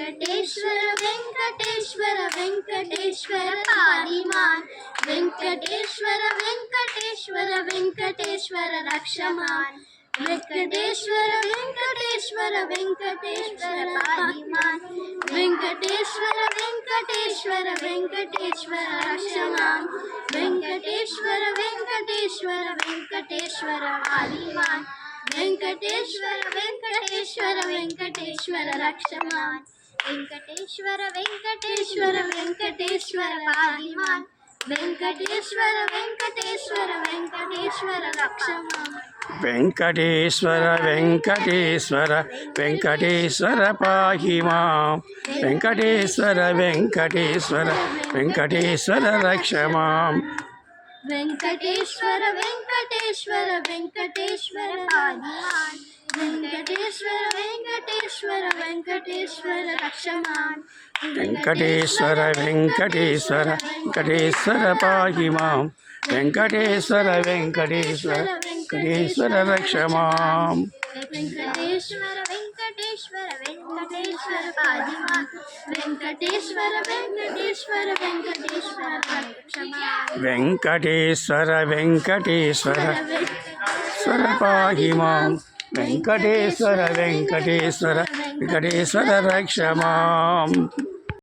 వెంకటేశ్వర వెంకటేశ్వర వెంకటేశ్వర పాలిమాన్ వెంకటేశ్వర వెంకటేశ్వర వెంకటేశ్వర రక్షమాన్ వెంకటేశ్వర వెంకటేశ్వర వెంకటేశ్వర పాలిమాన్ వెంకటేశ్వర వెంకటేశ్వర వెంకటేశ్వర రక్షమాన్ వెంకటేశ్వర వెంకటేశ్వర వెంకటేశ్వర పాలిమాన్ వెంకటేశ్వర వెంకటేశ్వర వెంకటేశ్వర రక్షమాన్ వెంకటేశ్వర వెంకటేశ్వర వెంకటేశ్వర పాలిమాన్ వెంకటేశ్వర వెంకటేశ్వర వెంకటేశ్వర రక్షమాన్ వెంకటేశ్వర వెంకటేశ్వర వెంకటేశ్వర పాహి మాం వెంకటేశ్వర వెంకటేశ్వర వెంకటేశ్వర రక్ష మాం వెంకటేశ్వర వెంకటేశ్వర వెంకటేశ్వర పాలిమాన్ వెంకటేశ్వర వెంకటేశ్వర వెంకటేశ్వర రక్షమాన్ వెంకటేశ్వర వెంకటేశ్వర వెంకటేశ్వర పాహి మాం వెంకటేశ్వర వెంకటేశ్వర వెంకటేశ్వర రక్ష మాం వెంకటేశ్వర వెంకటేశ్వర వెంకటేశ్వర పాలిమాన్ వెంకటేశ్వర వెంకటేశ్వర వెంకటేశ్వర రక్షమాన్ వెంకటేశ్వర వెంకటేశ్వర స్వర పాహి మాం వెంకటేశ్వర వెంకటేశ్వర వెంకటేశ్వర రక్ష మాం